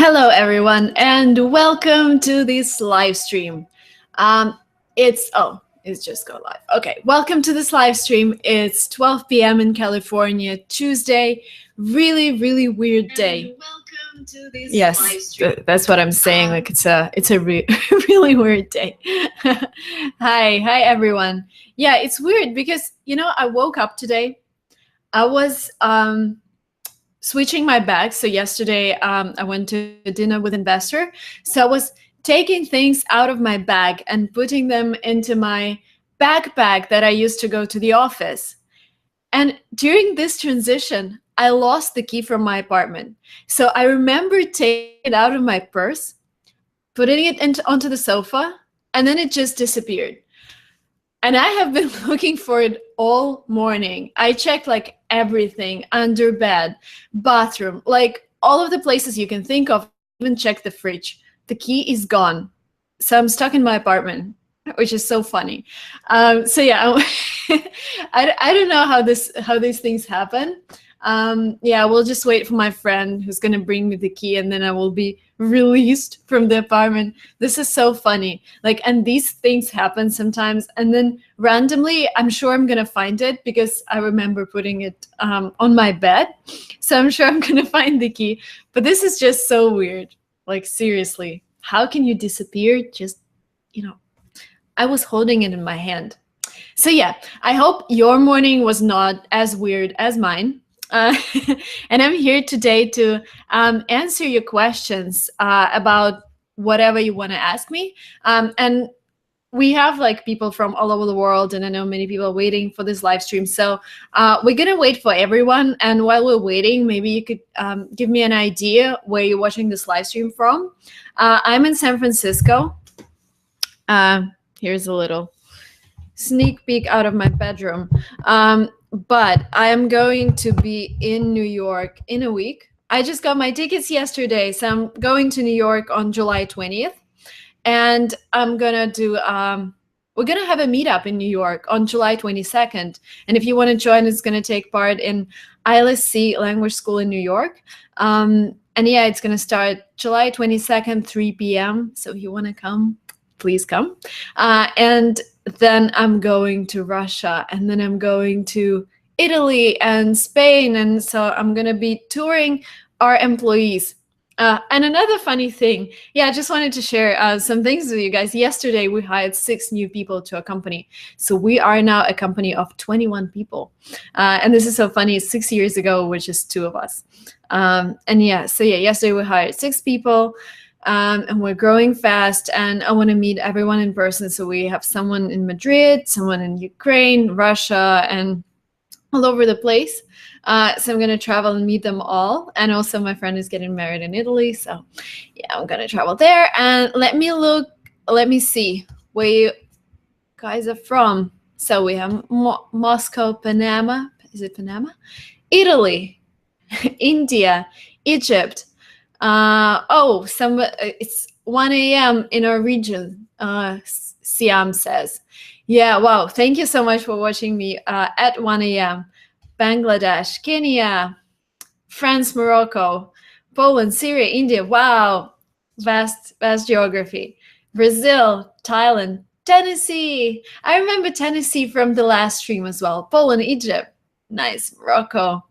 Hello, everyone, and welcome to this live stream. Um, it's just go live. Okay, welcome to this live stream. It's 12 p.m. in California, Tuesday. Really, really weird day. And welcome to this live stream. That's what I'm saying. Like it's a really weird day. Hi, everyone. Yeah, it's weird because I woke up today. I was switching my bag. So yesterday I went to dinner with investor. So I was taking things out of my bag and putting them into my backpack that I used to go to the office. And during this transition, I lost the key from my apartment. So I remember taking it out of my purse, putting it onto the sofa, and then it just disappeared. And I have been looking for it all morning. I checked like everything, under bed, bathroom, like all of the places you can think of, even checked the fridge. The key is gone. So I'm stuck in my apartment, which is so funny. So yeah, I don't know how these things happen. Yeah, we'll just wait for my friend who's gonna bring me the key, and then I will be released from the apartment. This is so funny. And these things happen sometimes, and then randomly, I'm sure I'm gonna find it because I remember putting it on my bed. So I'm sure I'm gonna find the key. But this is just so weird. Like, seriously, how can you disappear? Just, I was holding it in my hand. So yeah, I hope your morning was not as weird as mine. And I'm here today to answer your questions about whatever you want to ask me. And we have people from all over the world, and I know many people are waiting for this live stream. So we're going to wait for everyone. And while we're waiting, maybe you could give me an idea where you're watching this live stream from. I'm in San Francisco. Here's a little sneak peek out of my bedroom. But I'm going to be in New York in a week. I just got my tickets yesterday, so I'm going to New York on July 20th. And I'm going to do, we're going to have a meetup in New York on July 22nd. And if you want to join, it's going to take part in ILSC Language School in New York. And yeah, it's going to start July 22nd, 3 p.m. So if you want to come, please come. And then I'm going to Russia, and then I'm going to Italy and Spain. And so I'm going to be touring our employees. And another funny thing, I just wanted to share some things with you guys. Yesterday, we hired 6 new people to our company. So we are now a company of 21 people. And this is so funny. 6 years ago, we're just 2 of us. Yesterday we hired 6 people. And we're growing fast, and I want to meet everyone in person. So we have someone in Madrid, someone in Ukraine, Russia, and all over the place. So I'm going to travel and meet them all. And also my friend is getting married in Italy. So yeah, I'm going to travel there. And let me see where you guys are from. So we have Moscow, Panama. Is it Panama? Italy, India, Egypt. It's 1 a.m. in our region, Siam says. Yeah, wow. Thank you so much for watching me at 1 a.m. Bangladesh, Kenya, France, Morocco, Poland, Syria, India. Wow. Vast geography. Brazil, Thailand, Tennessee. I remember Tennessee from the last stream as well. Poland, Egypt. Nice. Morocco.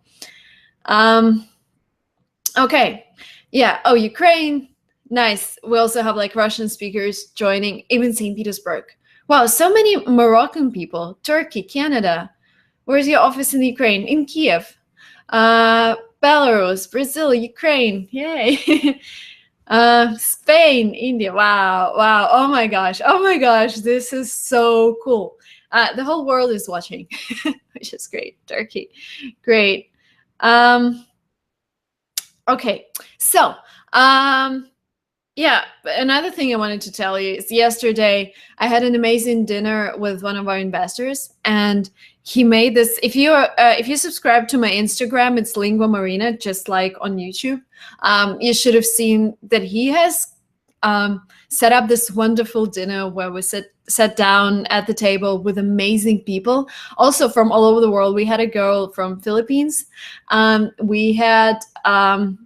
Okay. Yeah. Oh, Ukraine. Nice. We also have Russian speakers joining, even St. Petersburg. Wow, so many Moroccan people. Turkey, Canada. Where's your office in Ukraine? In Kiev. Belarus, Brazil, Ukraine. Yay. Spain, India. Wow. Oh my gosh. This is so cool. The whole world is watching, which is great. Turkey. Great. Okay, so another thing I wanted to tell you is yesterday I had an amazing dinner with one of our investors, and he made this. If you subscribe to my Instagram, it's Lingua Marina, just like on YouTube. You should have seen that he has set up this wonderful dinner where we sit sat down at the table with amazing people, also from all over the world. We had a girl from Philippines. We had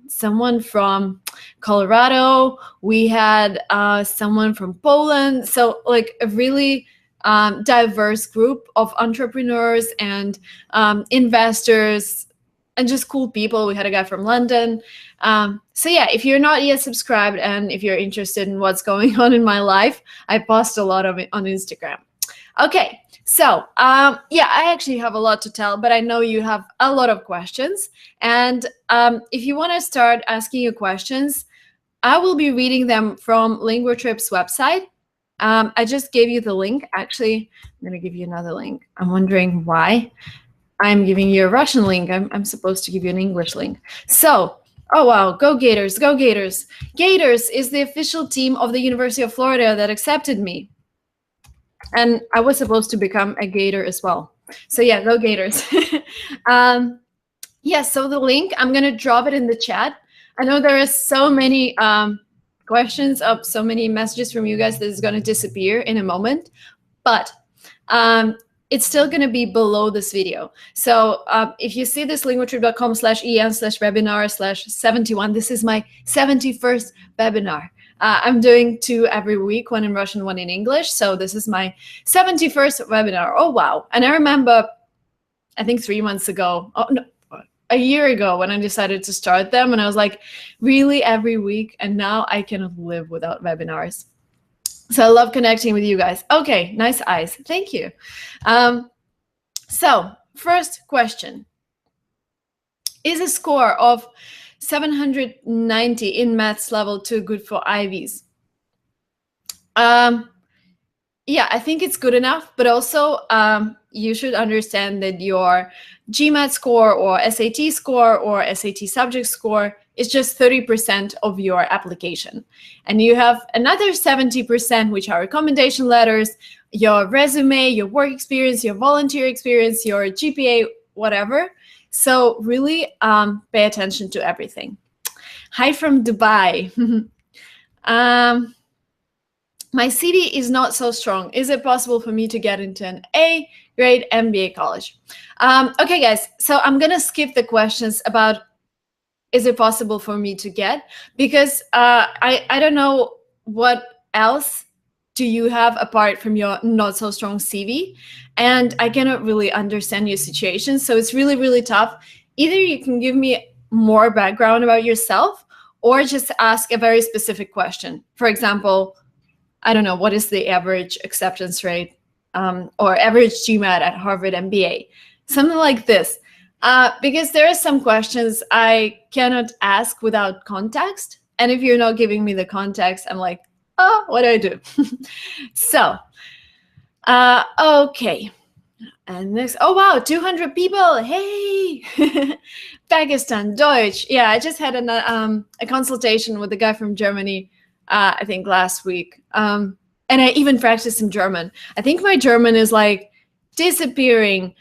someone from Colorado. We had someone from Poland. So like a really diverse group of entrepreneurs and investors and just cool people. We had a guy from London. So yeah, if you're not yet subscribed and if you're interested in what's going on in my life, I post a lot of it on Instagram. Okay, so yeah, I actually have a lot to tell, but I know you have a lot of questions. And if you want to start asking your questions, I will be reading them from LinguaTrip's website. I just gave you the link. Actually, I'm going to give you another link. I'm wondering why I'm giving you a Russian link. I'm supposed to give you an English link. So, oh wow, go Gators, go Gators. Gators is the official team of the University of Florida that accepted me. And I was supposed to become a Gator as well. So yeah, go Gators. Yeah, so the link, I'm going to drop it in the chat. I know there are so many questions up, so many messages from you guys that is going to disappear in a moment. But it's still going to be below this video. So if you see this linguatrip.com/en/webinar/71, this is my 71st webinar. I'm doing 2 every week, one in Russian, one in English. So this is my 71st webinar. Oh, wow. And I remember, I think 3 months ago, oh, no, a year ago when I decided to start them. And I was like, really every week? And now I cannot live without webinars. So I love connecting with you guys. Okay, nice eyes. Thank you. So first question. Is a score of 790 in maths level 2 good for IVs? Yeah, I think it's good enough, but also you should understand that your GMAT score or SAT score or SAT subject score is just 30% of your application. And you have another 70%, which are recommendation letters, your resume, your work experience, your volunteer experience, your GPA, whatever. So really pay attention to everything. Hi from Dubai. My CV is not so strong. Is it possible for me to get into an A grade MBA college? Okay, guys, so I'm going to skip the questions about is it possible for me to get, because I don't know what else do you have apart from your not so strong CV, and I cannot really understand your situation. So it's really, really tough. Either you can give me more background about yourself or just ask a very specific question. For example, I don't know, what is the average acceptance rate or average GMAT at Harvard MBA? Something like this. Because there are some questions I cannot ask without context. And if you're not giving me the context, I'm like, oh, what do I do? So, okay. And next, oh, wow, 200 people. Hey, Pakistan, Deutsch. Yeah, I just had a consultation with a guy from Germany, I think last week. And I even practiced some German. I think my German is like disappearing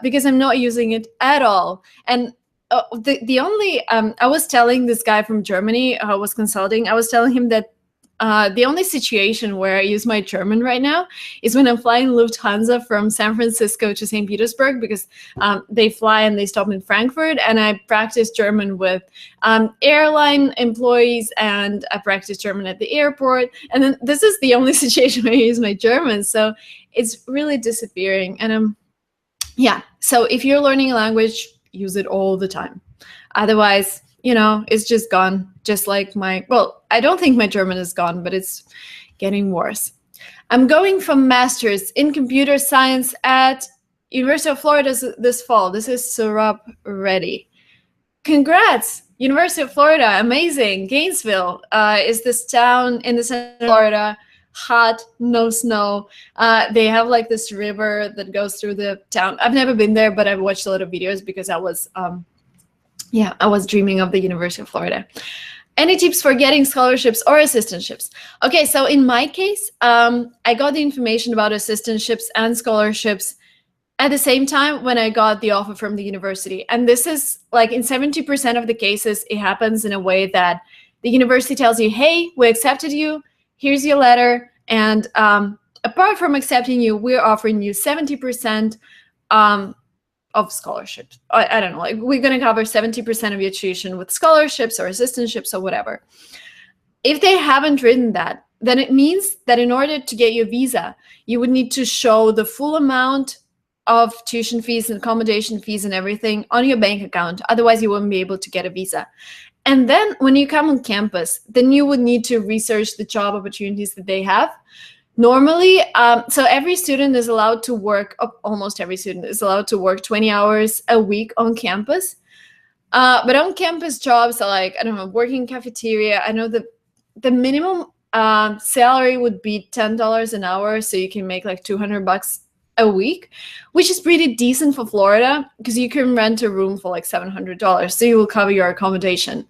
because I'm not using it at all. And the only, I was telling this guy from Germany who I was consulting, I was telling him that the only situation where I use my German right now is when I'm flying Lufthansa from San Francisco to St. Petersburg, because they fly and they stop in Frankfurt, and I practice German with airline employees, and I practice German at the airport. And then this is the only situation where I use my German. So it's really disappearing. And yeah, so if you're learning a language, use it all the time. Otherwise, you know, it's just gone. Just like my, well, I don't think my German is gone, but it's getting worse. I'm going for master's in computer science at University of Florida this fall. This is Surab Reddy. Congrats, University of Florida, amazing. Gainesville is this town in the center of Florida, hot, no snow. They have like this river that goes through the town. I've never been there, but I've watched a lot of videos because I was I was dreaming of the University of Florida. Any tips for getting scholarships or assistantships? Okay, so in my case, I got the information about assistantships and scholarships at the same time when I got the offer from the university. And this is like in 70% of the cases, it happens in a way that the university tells you, hey, we accepted you, here's your letter, and apart from accepting you, we're offering you 70% of scholarships. I don't know, like we're going to cover 70% of your tuition with scholarships or assistantships or whatever. If they haven't written that, then it means that in order to get your visa, you would need to show the full amount of tuition fees and accommodation fees and everything on your bank account. Otherwise, you wouldn't be able to get a visa. And then when you come on campus, then you would need to research the job opportunities that they have. Normally, so every student is allowed to work, almost every student is allowed to work 20 hours a week on campus. But on campus jobs are like, I don't know, working cafeteria. I know the minimum salary would be $10 an hour, so you can make like $200 a week, which is pretty decent for Florida because you can rent a room for like $700, so you will cover your accommodation.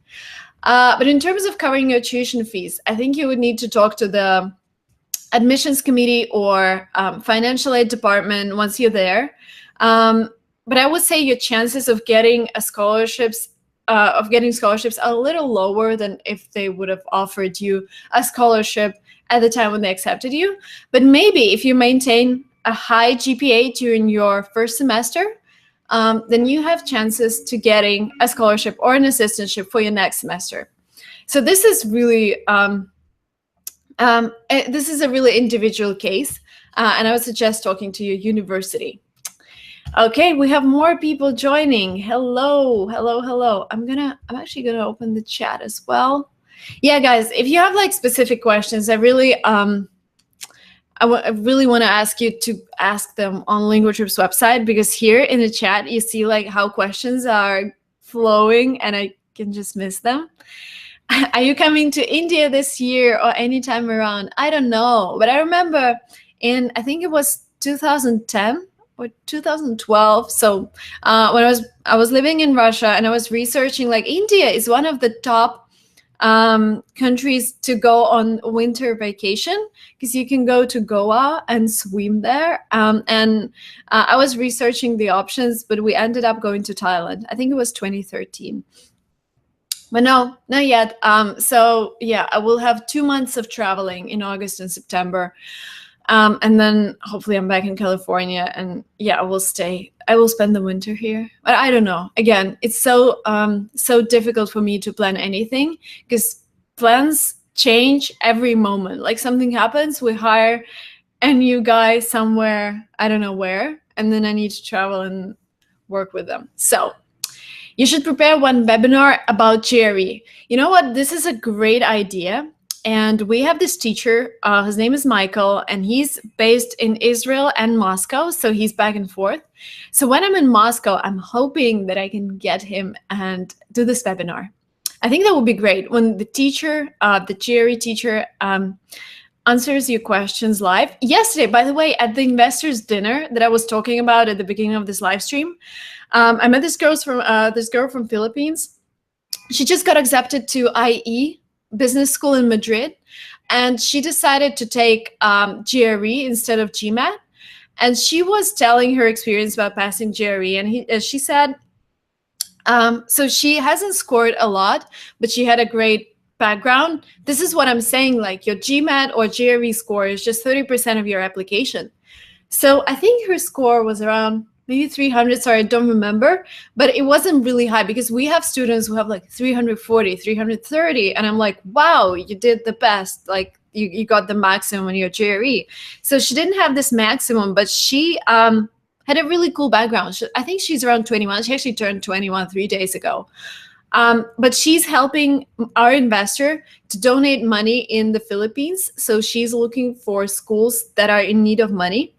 But in terms of covering your tuition fees, I think you would need to talk to the admissions committee or financial aid department once you're there. But I would say your chances of getting scholarships are a little lower than if they would have offered you a scholarship at the time when they accepted you. But maybe if you maintain a high GPA during your first semester, then you have chances to getting a scholarship or an assistantship for your next semester. So this is really this is a really individual case, and I would suggest talking to your university. Okay, we have more people joining. Hello, hello, hello. I'm actually gonna open the chat as well. Yeah, guys, if you have like specific questions, I really want to ask you to ask them on LinguaTrip's website, because here in the chat you see like how questions are flowing and I can just miss them. Are you coming to India this year or anytime around? I don't know, but I remember I think it was 2010 or 2012. So when I was living in Russia and I was researching, like India is one of the top countries to go on winter vacation because you can go to Goa and swim there. And I was researching the options, but we ended up going to Thailand. I think it was 2013. But no, not yet. So yeah, I will have 2 months of traveling in August and September. And then hopefully I'm back in California, and yeah, I will spend the winter here. But I don't know. Again, it's so difficult for me to plan anything because plans change every moment. Like something happens, we hire a new guy somewhere, I don't know where, and then I need to travel and work with them. So you should prepare one webinar about GRE. You know what? This is a great idea. And we have this teacher, his name is Michael, and he's based in Israel and Moscow, so he's back and forth. So when I'm in Moscow, I'm hoping that I can get him and do this webinar. I think that would be great when the teacher, the GRE teacher, answers your questions live. Yesterday, by the way, at the investors dinner that I was talking about at the beginning of this live stream, I met this girl from Philippines. She just got accepted to IE business school in Madrid, and she decided to take GRE instead of GMAT. And she was telling her experience about passing GRE, and she said, so she hasn't scored a lot, but she had a great background. This is what I'm saying, like your GMAT or GRE score is just 30% of your application. So I think her score was around maybe 300, sorry, I don't remember, but it wasn't really high because we have students who have like 340, 330, and I'm like, wow, you did the best, like you got the maximum on your GRE. So she didn't have this maximum, but she had a really cool background. I think she's around 21. She actually turned 21 3 days ago. But she's helping our investor to donate money in the Philippines. So she's looking for schools that are in need of money.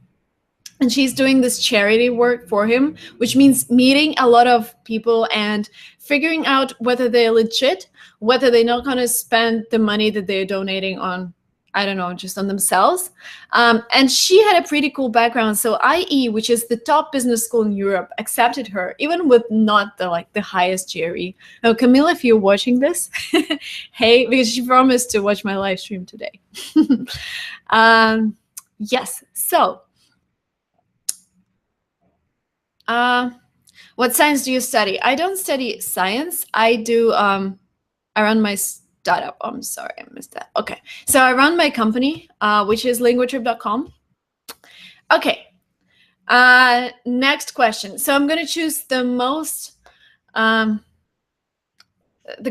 And she's doing this charity work for him, which means meeting a lot of people and figuring out whether they're legit, whether they're not going to spend the money that they're donating on, I don't know, just on themselves. And she had a pretty cool background. So IE, which is the top business school in Europe, accepted her, even with not the highest GRE. Now, Camille, if you're watching this, hey, because she promised to watch my live stream today. Yes, so. What science do you study? I don't study science. I do, I run my startup. I'm sorry, I missed that. Okay, so I run my company, which is linguatrip.com. Okay. Next question. So I'm going to choose the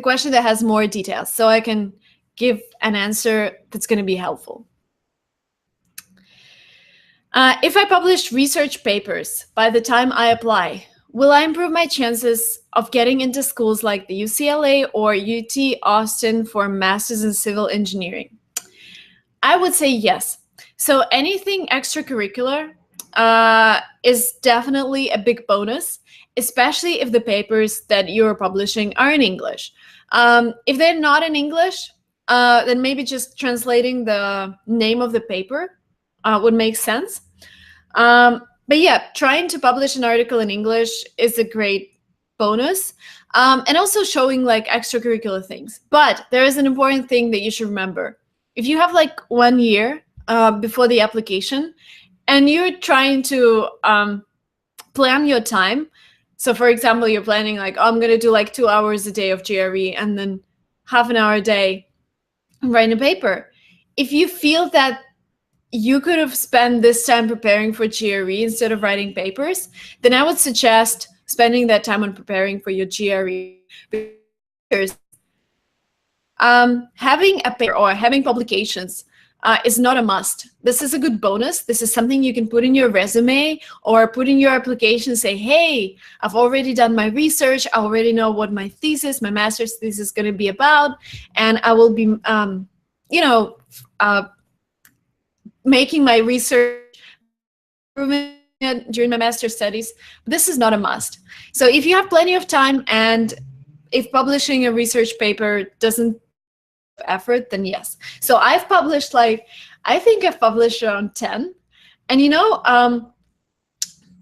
question that has more details so I can give an answer that's going to be helpful. If I publish research papers by the time I apply, will I improve my chances of getting into schools like the UCLA or UT Austin for Masters in Civil Engineering? I would say yes. So anything extracurricular is definitely a big bonus, especially if the papers that you're publishing are in English. If they're not in English, then maybe just translating the name of the paper would make sense. But yeah, trying to publish an article in English is a great bonus. And also showing like extracurricular things. But there is an important thing that you should remember. If you have like 1 year before the application and you're trying to plan your time, so for example, you're planning like, oh, I'm going to do like 2 hours a day of GRE and then half an hour a day writing a paper. If you feel that you could have spent this time preparing for GRE instead of writing papers, then I would suggest spending that time on preparing for your GRE. Having a paper or having publications is not a must. This is a good bonus. This is something you can put in your resume or put in your application and say, hey, I've already done my research. I already know what my master's thesis is going to be about. And I will be, making my research during my master's studies. But this is not a must. So if you have plenty of time and if publishing a research paper doesn't effort, then yes. So I've published I think I've published around 10. And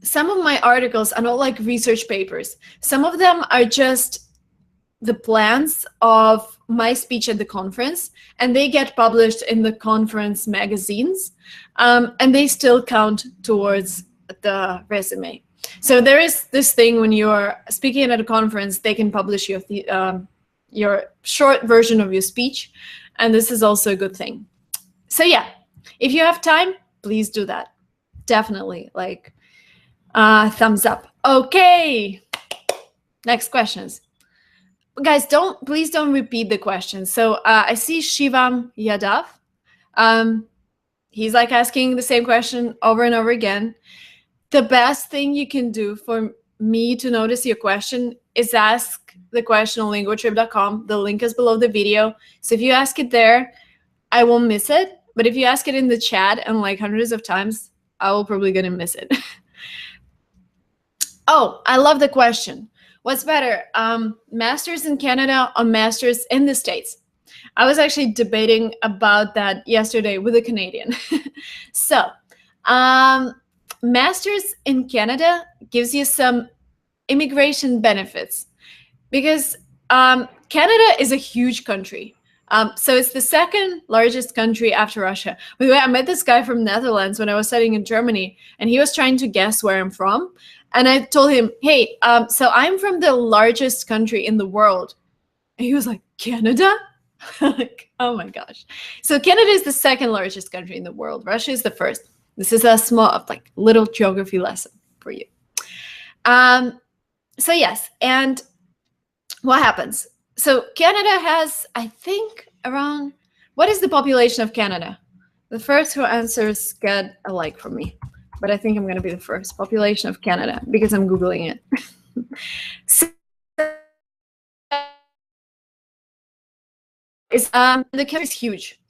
some of my articles are not like research papers. Some of them are just the plans of my speech at the conference, and they get published in the conference magazines, and they still count towards the resume. So there is this thing when you're speaking at a conference, they can publish your short version of your speech, and this is also a good thing. So yeah, if you have time, please do that. Definitely, thumbs up. Okay, next questions. Guys, please don't repeat the question. So I see Shivam Yadav. He's asking the same question over and over again. The best thing you can do for me to notice your question is ask the question on linguatrip.com. The link is below the video. So if you ask it there, I won't miss it. But if you ask it in the chat and hundreds of times, I will probably gonna miss it. Oh, I love the question. What's better, master's in Canada or master's in the States? I was actually debating about that yesterday with a Canadian. So, master's in Canada gives you some immigration benefits because Canada is a huge country. So it's the second largest country after Russia. By the way, I met this guy from Netherlands when I was studying in Germany, and he was trying to guess where I'm from. And I told him, hey, so I'm from the largest country in the world. And he was like, Canada? Oh my gosh. So Canada is the second largest country in the world. Russia is the first. This is a small, little geography lesson for you. So yes, and what happens? So Canada has, I think, around, what is the population of Canada? The first who answers get a like from me. But I think I'm going to be the first. Population of Canada, because I'm Googling it. So, the country is huge.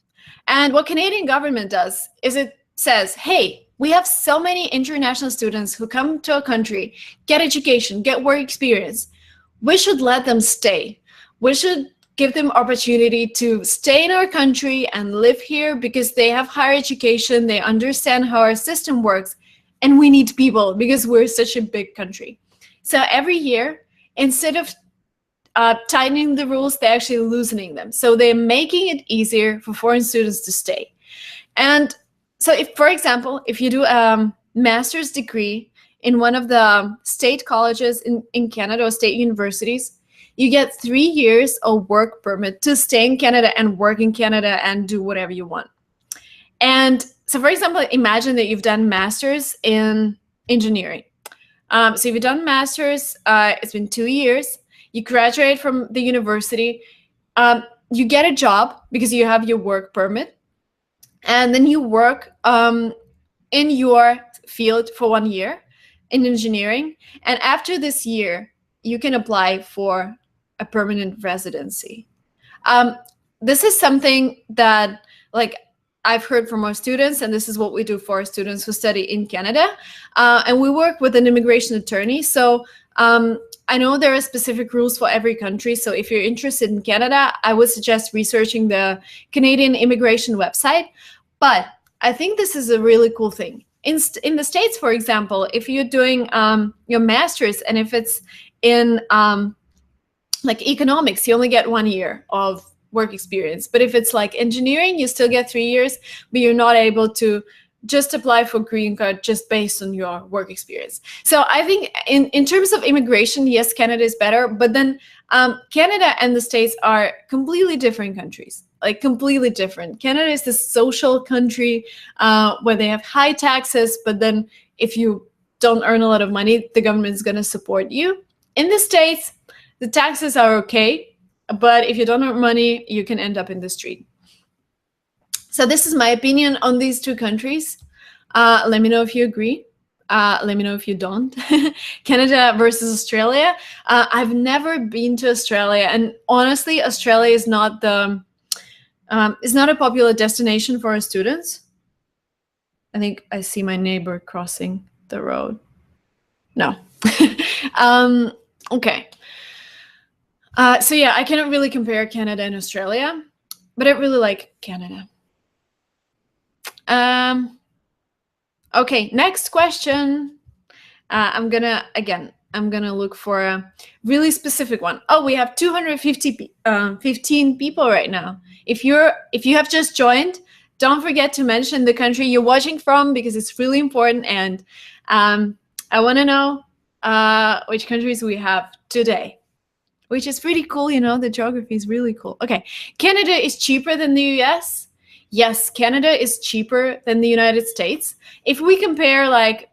And what Canadian government does is it says, hey, we have so many international students who come to our country, get education, get work experience. We should let them stay. We should give them opportunity to stay in our country and live here because they have higher education, they understand how our system works, and we need people because we're such a big country. So every year, instead of tightening the rules, they're actually loosening them. So they're making it easier for foreign students to stay. And so if, for example, if you do a master's degree in one of the state colleges in Canada or state universities, you get 3 years of work permit to stay in Canada and work in Canada and do whatever you want. And So for example, imagine that you've done masters in engineering. So you've done masters, it's been 2 years, you graduate from the university, you get a job because you have your work permit, and then you work in your field for 1 year in engineering. And after this year, you can apply for a permanent residency. This is something that, like, I've heard from our students, and this is what we do for our students who study in Canada. And we work with an immigration attorney. So I know there are specific rules for every country. So if you're interested in Canada, I would suggest researching the Canadian immigration website. But I think this is a really cool thing. In the States, for example, if you're doing your master's, and if it's in like economics, you only get 1 year of work experience. But if it's like engineering, you still get 3 years, but you're not able to just apply for green card just based on your work experience. So I think in terms of immigration, yes, Canada is better, but then Canada and the States are completely different countries, like completely different. Canada is this social country where they have high taxes, but then if you don't earn a lot of money, the government is going to support you. In the States, the taxes are okay, but if you don't earn money, you can end up in the street. So this is my opinion on these two countries. Let me know if you agree. Let me know if you don't. Canada versus Australia. I've never been to Australia, and honestly, Australia is not a popular destination for our students. I think I see my neighbor crossing the road. No. Okay. So yeah, I cannot really compare Canada and Australia, but I really like Canada. Okay, next question. I'm gonna look for a really specific one. Oh, we have 215 people right now. If you have just joined, don't forget to mention the country you're watching from, because it's really important. And I want to know which countries we have today, which is pretty cool. You know, the geography is really cool. Okay, Canada is cheaper than the US. Yes, Canada is cheaper than the United States. If we compare, like,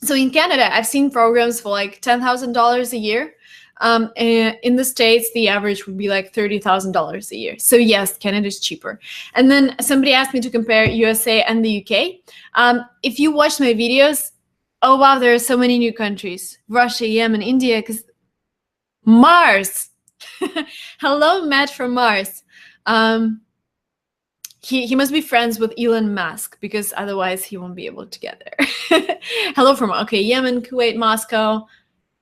so in Canada, I've seen programs for like $10,000 a year. And in the States, the average would be like $30,000 a year. So yes, Canada is cheaper. And then somebody asked me to compare USA and the UK. If you watch my videos, oh wow, there are so many new countries: Russia, Yemen, India, because Mars. Hello, Matt from Mars. He must be friends with Elon Musk, because otherwise he won't be able to get there. Hello from, okay, Yemen, Kuwait, Moscow,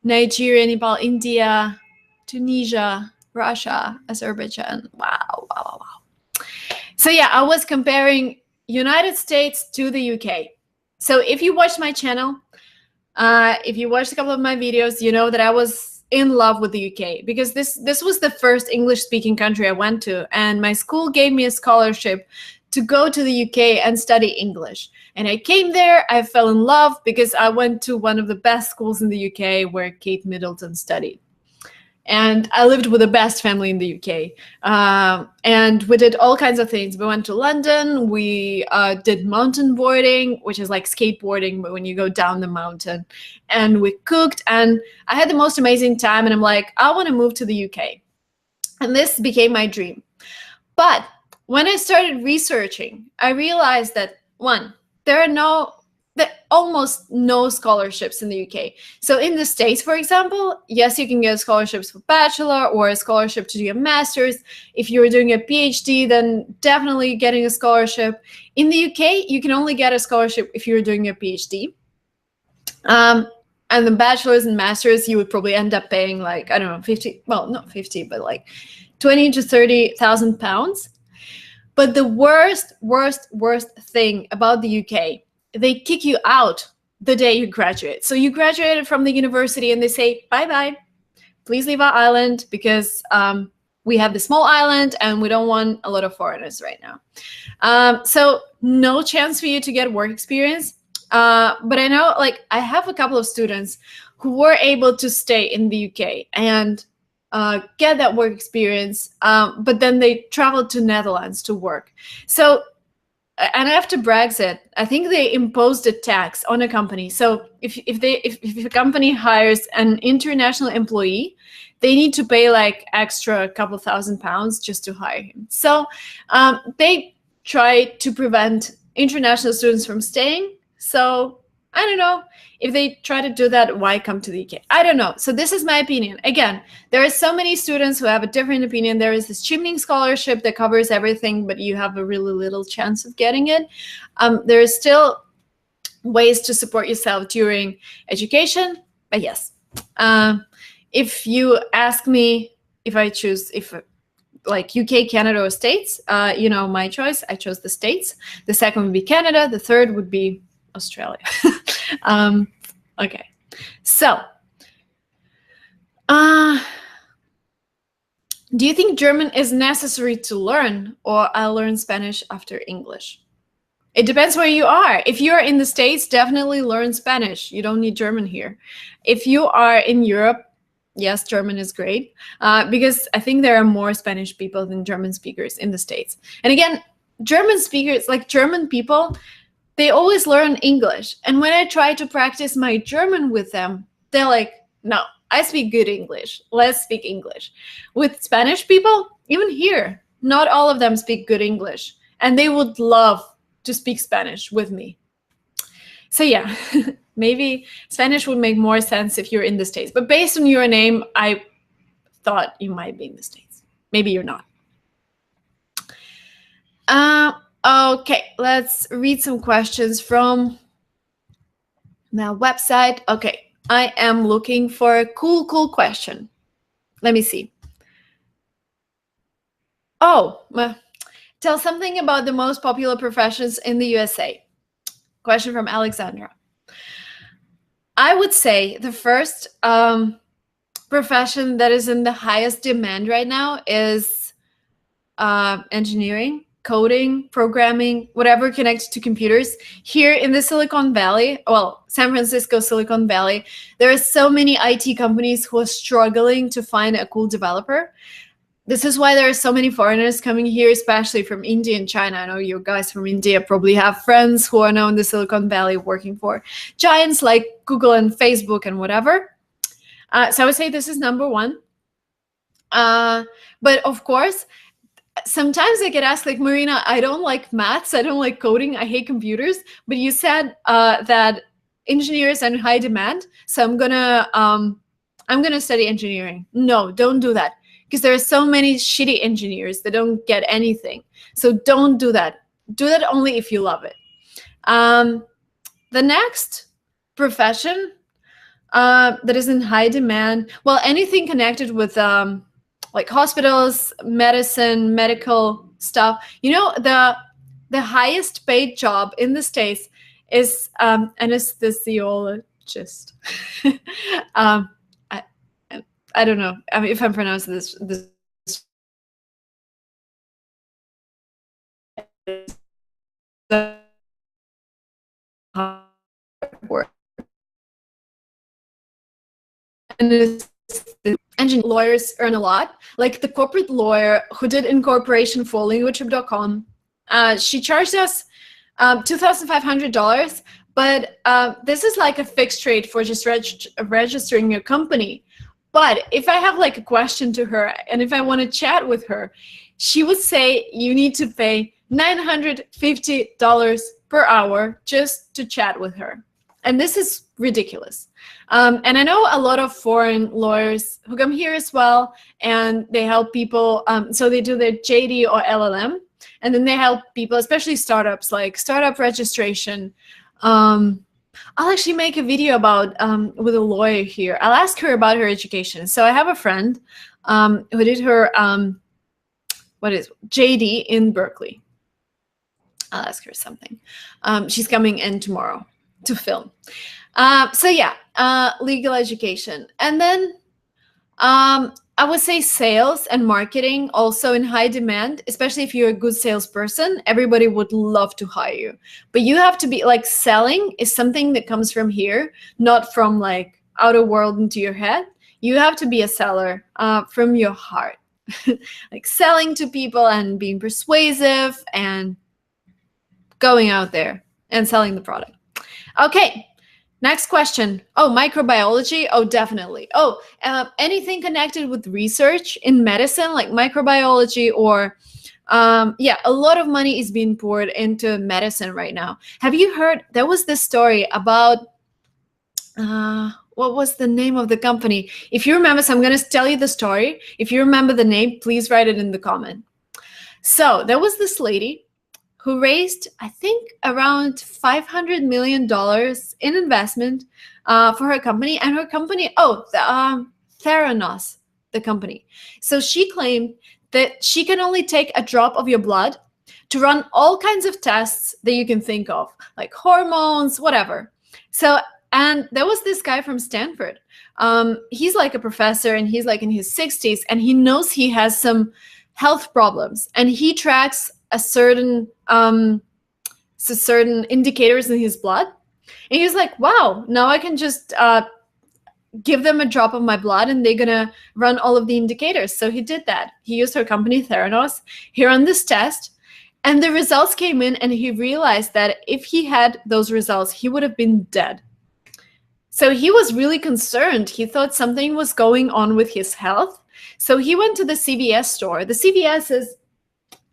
Nigeria, Nepal, India, Tunisia, Russia, Azerbaijan. Wow. So yeah, I was comparing United States to the UK. So if you watched my channel, if you watched a couple of my videos, you know that I was in love with the UK, because this was the first English-speaking country I went to, and my school gave me a scholarship to go to the UK and study English. And I came there, I fell in love, because I went to one of the best schools in the UK where Kate Middleton studied. And I lived with the best family in the UK. And we did all kinds of things. We went to London, we did mountain boarding, which is like skateboarding, but when you go down the mountain. And we cooked, and I had the most amazing time. And I'm like, I want to move to the UK. And this became my dream. But when I started researching, I realized that, one, there are almost no scholarships in the UK. So in the States, for example, yes, you can get scholarships for bachelor or a scholarship to do a master's. If you're doing a PhD, then definitely getting a scholarship. In the UK, you can only get a scholarship if you're doing a PhD. And the bachelor's and master's, you would probably end up paying like, I don't know, not 50, but like 20 to 30,000 pounds. But the worst thing about the UK, they kick you out the day you graduate. So you graduated from the university and they say, bye-bye, please leave our island, because we have the small island and we don't want a lot of foreigners right now. So no chance for you to get work experience. But I know, like, I have a couple of students who were able to stay in the UK and get that work experience, but then they traveled to Netherlands to work. So and after Brexit, I think they imposed a tax on a company. So if a company hires an international employee, they need to pay like extra couple £1,000 just to hire him. So they try to prevent international students from staying. So I don't know. If they try to do that, why come to the UK? I don't know. So this is my opinion. Again, there are so many students who have a different opinion. There is this Chimney scholarship that covers everything, but you have a really little chance of getting it. There is still ways to support yourself during education. But yes, if you ask me if I choose, like UK, Canada, or States, my choice, I chose the States. The second would be Canada. The third would be Australia. Okay, so do you think German is necessary to learn, or I'll learn Spanish after English? It depends where you are. If you're in the States, definitely learn Spanish. You don't need German here. If you are in Europe, yes, German is great, because I think there are more Spanish people than German speakers in the States. And again, German speakers, like German people, they always learn English. And when I try to practice my German with them, they're like, no, I speak good English. Let's speak English. With Spanish people, even here, not all of them speak good English. And they would love to speak Spanish with me. So yeah, maybe Spanish would make more sense if you're in the States. But based on your name, I thought you might be in the States. Maybe you're not. Okay, let's read some questions from the website. Okay, I am looking for a cool question. Let me see. Oh, tell something about the most popular professions in the USA. Question from Alexandra. I would say the first profession that is in the highest demand right now is engineering, coding, programming, whatever connected to computers. Here in the Silicon Valley, well, San Francisco, Silicon Valley, there are so many IT companies who are struggling to find a cool developer. This is why there are so many foreigners coming here, especially from India and China. I know you guys from India probably have friends who are now in the Silicon Valley working for giants like Google and Facebook and whatever. So I would say this is number one. But of course, sometimes I get asked, like, Marina, I don't like maths, I don't like coding, I hate computers, but you said that engineers are in high demand, so I'm gonna study engineering. No, don't do that, because there are so many shitty engineers that don't get anything. So don't do that. Do that only if you love it. The next profession that is in high demand, well, anything connected with like hospitals, medicine, medical stuff. You know, the highest paid job in the States is anesthesiologist. I don't know if I'm pronouncing this word. Engine lawyers earn a lot. Like the corporate lawyer who did incorporation for languagehub.com, she charged us $2,500, but this is like a fixed rate for just registering your company. But if I have like a question to her and if I want to chat with her, she would say you need to pay $950 per hour just to chat with her. And this is ridiculous. And I know a lot of foreign lawyers who come here as well, and they help people. So they do their JD or LLM, and then they help people, especially startups, like startup registration. I'll actually make a video about with a lawyer here. I'll ask her about her education. So I have a friend who did her JD in Berkeley. I'll ask her something. She's coming in tomorrow to film. So yeah, legal education. And then I would say sales and marketing also in high demand, especially if you're a good salesperson. Everybody would love to hire you. But you have to be like, selling is something that comes from here, not from like outer world into your head. You have to be a seller from your heart. Like selling to people and being persuasive and going out there and selling the product. Okay, next question. Oh, microbiology. Oh, definitely. Oh, anything connected with research in medicine, like microbiology or yeah, a lot of money is being poured into medicine right now. Have you heard? There was this story about what was the name of the company? If you remember, so I'm going to tell you the story. If you remember the name, please write it in the comment. So there was this lady who raised, I think, around $500 million in investment for her company. And her company, Theranos, the company. So she claimed that she can only take a drop of your blood to run all kinds of tests that you can think of, like hormones, whatever. So, and there was this guy from Stanford. He's like a professor and he's like in his 60s, and he knows he has some health problems, and he tracks a certain indicators in his blood. And he's like, wow, now I can just give them a drop of my blood and they're gonna run all of the indicators. So he did that. He used her company Theranos. He ran this test and the results came in, and he realized that if he had those results, he would have been dead. So he was really concerned. He thought something was going on with his health. So he went to the CVS store. The CVS is,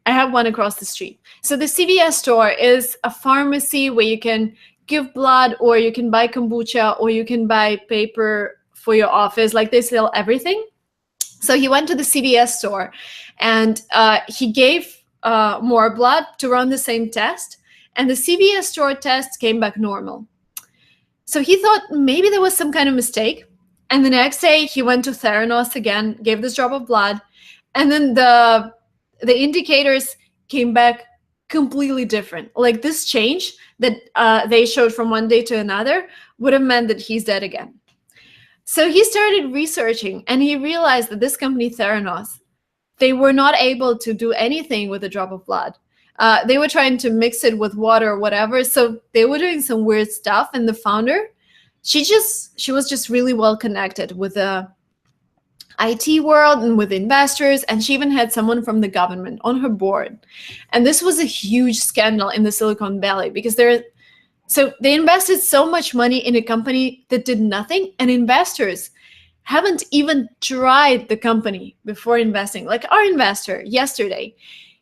I have one across the street. So the CVS store is a pharmacy where you can give blood, or you can buy kombucha, or you can buy paper for your office. Like, they sell everything. So he went to the CVS store and he gave more blood to run the same test. And the CVS store test came back normal. So he thought maybe there was some kind of mistake. And the next day he went to Theranos again, gave this drop of blood. And then the indicators came back completely different. Like, this change that they showed from one day to another would have meant that he's dead again. So he started researching, and he realized that this company Theranos, they were not able to do anything with a drop of blood. They were trying to mix it with water or whatever. So they were doing some weird stuff. And the founder, she was just really well connected with the IT world and with investors, and she even had someone from the government on her board. And this was a huge scandal in the Silicon Valley because they invested so much money in a company that did nothing, and investors haven't even tried the company before investing. Like our investor yesterday,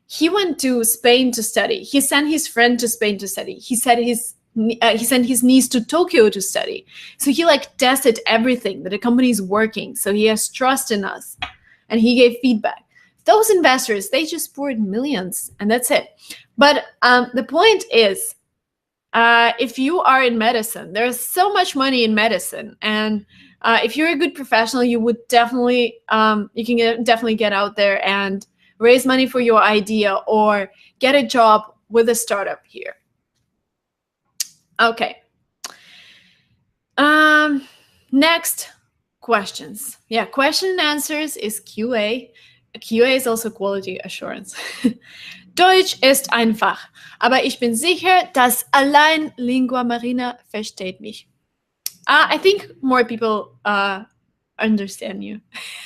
he went to Spain to study. He sent his friend to Spain to study. He sent his niece to Tokyo to study. So he like tested everything that the company is working. So he has trust in us, and he gave feedback. Those investors, they just poured millions, and that's it. But the point is, if you are in medicine, there's so much money in medicine, and if you're a good professional, you would definitely definitely get out there and raise money for your idea or get a job with a startup here. Okay. Next questions. Yeah, question and answers is QA. QA is also quality assurance. Deutsch ist einfach, aber ich bin sicher, dass allein Lingua Marina versteht mich. I think more people understand you.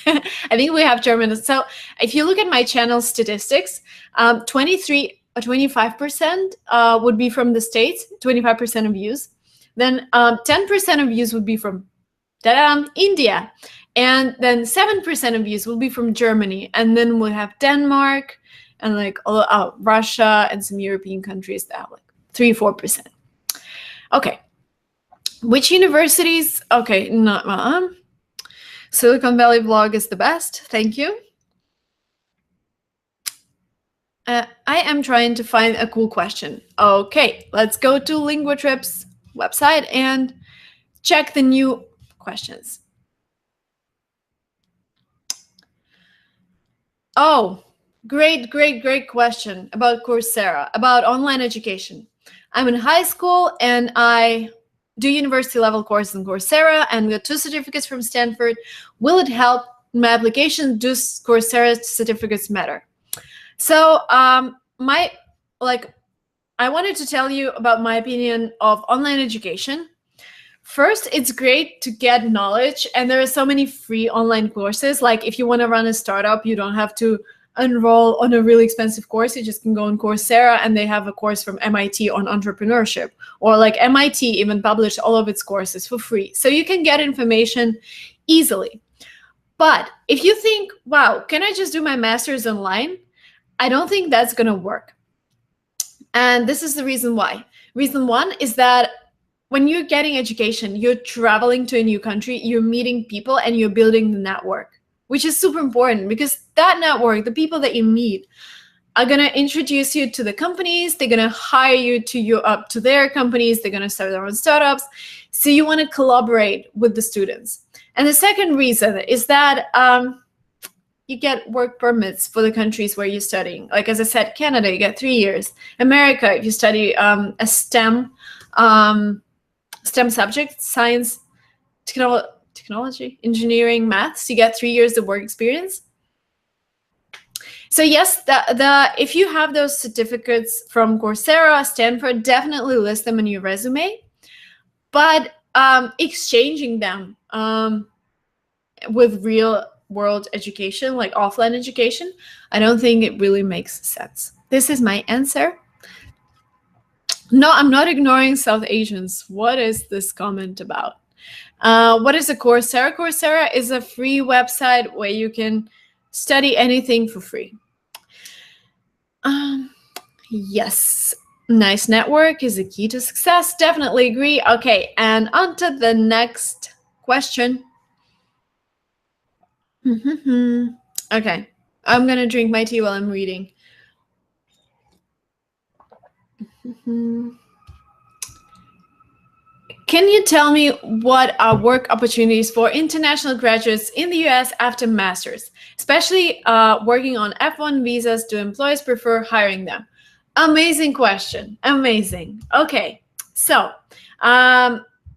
I think we have German. So if you look at my channel statistics, 23 or 25% would be from the States, 25% of views. Then 10% of views would be from India. And then 7% of views will be from Germany. And then we'll have Denmark and like Russia and some European countries that have like 3-4%. Okay. Which universities? Okay, not Silicon Valley vlog is the best. Thank you. I am trying to find a cool question. Okay, let's go to LinguaTrip's website and check the new questions. Oh, great question about Coursera, about online education. I'm in high school and I do university level courses in Coursera and got 2 certificates from Stanford. Will it help my application? Do Coursera certificates matter? So I wanted to tell you about my opinion of online education. First, it's great to get knowledge, and there are so many free online courses. Like if you want to run a startup, you don't have to enroll on a really expensive course, you just can go on Coursera, and they have a course from MIT on entrepreneurship, or like MIT even published all of its courses for free. So you can get information easily. But if you think, wow, can I just do my master's online? I don't think that's going to work. And this is the reason why. Reason one is that when you're getting education, you're traveling to a new country, you're meeting people, and you're building the network, which is super important, because that network, the people that you meet, are going to introduce you to the companies. They're going to hire you to their companies. They're going to start their own startups. So you want to collaborate with the students. And the second reason is that you get work permits for the countries where you're studying. Like, as I said, Canada, you get 3 years. America, if you study a STEM subject, science, technology, engineering, maths, you get 3 years of work experience. So yes, if you have those certificates from Coursera, Stanford, definitely list them in your resume. But exchanging them with real world education, like offline education, I don't think it really makes sense. This is my answer. No, I'm not ignoring South Asians. What is this comment about? What is a Coursera? Coursera is a free website where you can study anything for free. Yes, nice network is a key to success. Definitely agree. Okay, and on to the next question. Okay, I'm gonna drink my tea while I'm reading. Can you tell me what are work opportunities for international graduates in the US after masters, especially working on F1 visas? Do employers prefer hiring them? Amazing question. Amazing. Okay, so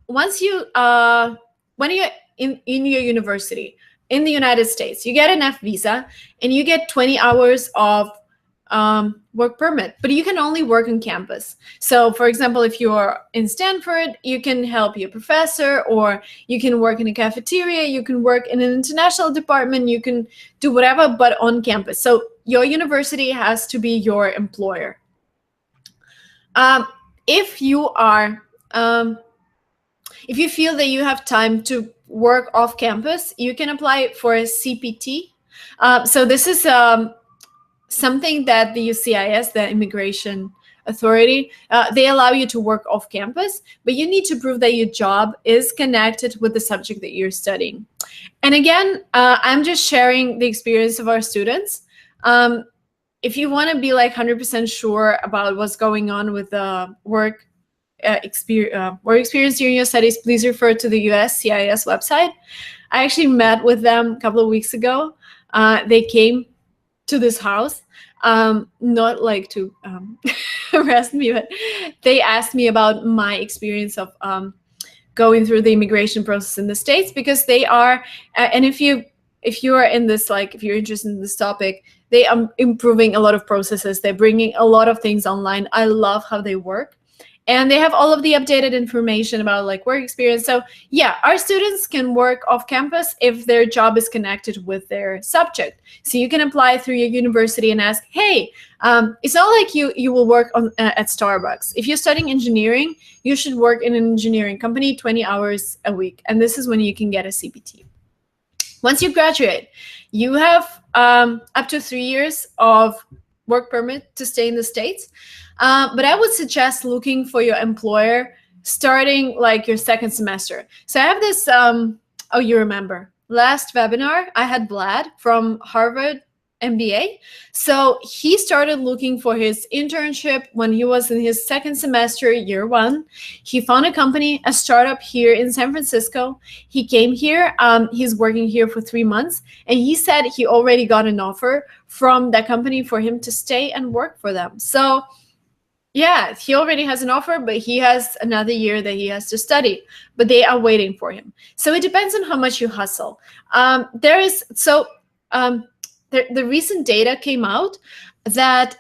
once you when you're in your university in the United States, you get an F visa and you get 20 hours of work permit, but you can only work on campus. So for example, if you're in Stanford, you can help your professor, or you can work in a cafeteria, you can work in an international department, you can do whatever, but on campus. So your university has to be your employer. If you feel that you have time to work off campus, you can apply for a CPT. So this is something that the USCIS, the Immigration Authority, they allow you to work off campus, but you need to prove that your job is connected with the subject that you're studying. And again, I'm just sharing the experience of our students. If you want to be like 100% sure about what's going on with the work experience during your studies, please refer to the USCIS website. I actually met with them a couple of weeks ago. They came to this house, not like to arrest me, but they asked me about my experience of going through the immigration process in the States, because they are, and if you are in this, like if you're interested in this topic, they are improving a lot of processes. They're bringing a lot of things online. I love how they work. And they have all of the updated information about like work experience. So yeah, our students can work off campus if their job is connected with their subject. So you can apply through your university and ask, hey, it's not like you will work on at Starbucks. If you're studying engineering, you should work in an engineering company 20 hours a week. And this is when you can get a CPT. Once you graduate, you have up to 3 years of work permit to stay in the States. But I would suggest looking for your employer starting like your second semester. So I have this, oh, you remember, last webinar, I had Vlad from Harvard MBA. So he started looking for his internship when he was in his second semester, year one. He found a company, a startup here in San Francisco. He came here. He's working here for 3 months. And he said he already got an offer from that company for him to stay and work for them. So yeah, he already has an offer, but he has another year that he has to study, but they are waiting for him. So it depends on how much you hustle. The recent data came out that